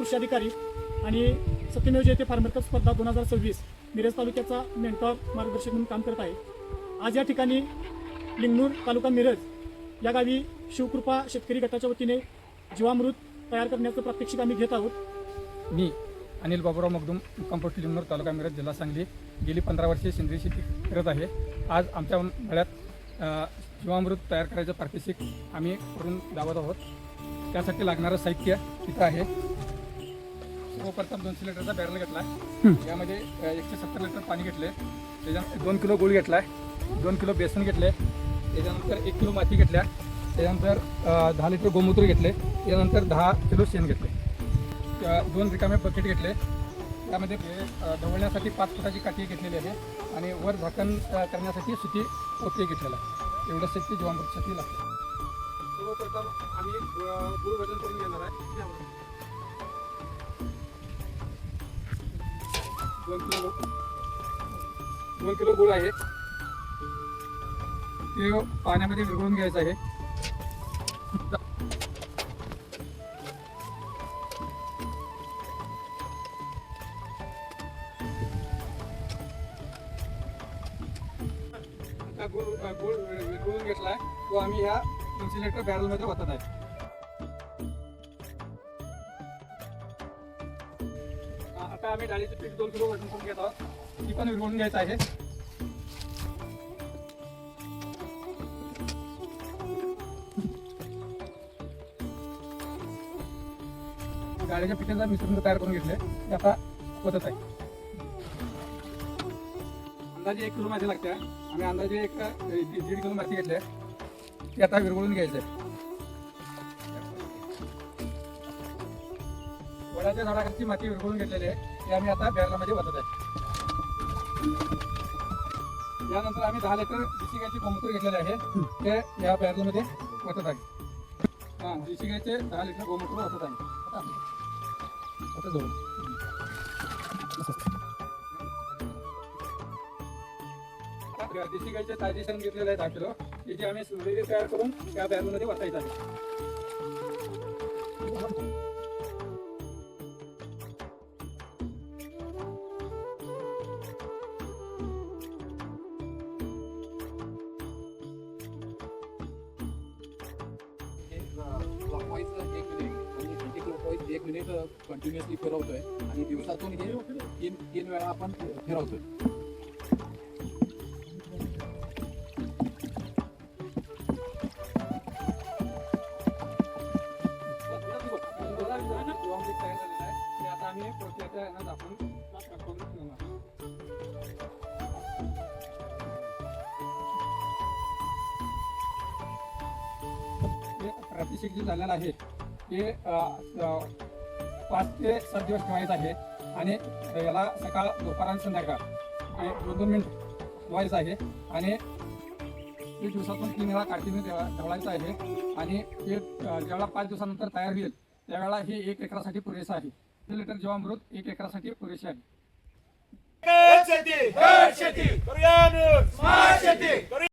कृषी अधिकारी आणि सत्यमेव जयते फार्मर कप स्पर्धा 2026 मिरज तालुक्याचा मेंटॉर मार्गदर्शक म्हणून काम करत आहे. आज या ठिकाणी लिंगणूर तालुका मिरज या गावी शिवकृपा शेतकरी गटाच्या वतीने जीवामृत तयार करण्याचं प्रात्यक्षिक आम्ही घेत आहोत. मी अनिल बाबूराव मगदूम कंपोस्ट लिंगणूर तालुका मिरज जिल्हा सांगली गेली 15 वर्षे सेंद्रिय शेती करत आहे. आज आमच्या मळ्यात जीवामृत तयार करायचं प्रात्यक्षिक आम्ही करून दावत आहोत. त्यासाठी लागणारं साहित्य इथं आहे. सर्वप्रथम 200 लिटरचा बॅरल घेतला, यामध्ये 170 लिटर पाणी घेतले, त्याच्यानंतर 2 किलो गूळ घेतला, 2 किलो बेसन घेतले, त्याच्यानंतर 1 किलो माती घेतल्या, त्याच्यानंतर 10 लिटर गोमूत्र घेतले, त्यानंतर 10 किलो शेण घेतले, 2 रिकामे बकेट घेतले, त्यामध्ये ढवळण्यासाठी 5 फुटाची काठी घेतलेली आहे आणि वर झाकण करण्यासाठी सुती पोते घेतलेला आहे. एवढं साहित्य जीवामृतसाठी लागतं. सर्वप्रथम आम्ही गूळ वजन करून घेणार आहे. 2 किलो गूळ आहे, ते पाण्यामध्ये विरघळून घ्यायचं आहे. गूळ विरघळून घेतलाय, तो आम्ही ह्या 300 लिटर बॅरलमध्ये ओतत आहे. आता आम्ही डाळीचे पीठ 2 किलो वजन करून घेत आहोत, ती पण विरघळून घ्यायचं आहे. डाळीच्या पिठाचं मिश्रण तयार करून घेतले, ते आता ओतत आहे. अंदाजे 1 किलो माती लागते. आम्ही अंदाजे 1.5 किलो माती घेतले, ते आता विरघळून घ्यायचं आहे. वडाच्या झाडाखालची माती विरघळून घेतलेली आहे, ते आम्ही आता बॅरलमध्ये ओतत आहे. यानंतर आम्ही 10 लिटर देशी गायचे गोमूत्र घेतलेले आहे, ते या बॅरलमध्ये ओतत आहे. देशी गायचे 10 लिटर गोमूत्र ओतत आहे. देशी गायचे ताजे शेण घेतलेले आहे 10 किलो, त्याची आम्ही सुरळीत तयार करून त्या बॅरलमध्ये ओतायचं आहे. एक मिनिट कंटिन्युअसली फिरवतोय आणि दिवसातून हे 3 वेळा आपण फिरवतोय. आता आम्ही पोत्याच्या ह्यानं आपण प्रात्यक्षिक जे झालेलं आहे ते 5 ते 7 दिवस ठेवायचं आहे आणि याला सकाळ दुपार आणि संध्याकाळ हे 2-2 मिनिट ठेवायचं आहे आणि ते दिवसातून 3 वेळा काठीने ठेवायचं आहे आणि ते ज्यावेळेला 5 दिवसानंतर तयार होईल त्यावेळेला हे 1 एकरासाठी पुरेसं आहे. 1 लिटर जीवामृत 1 एकरासाठी पुरेसे आहे. शेती करूया, स्मार्ट शेती करूया.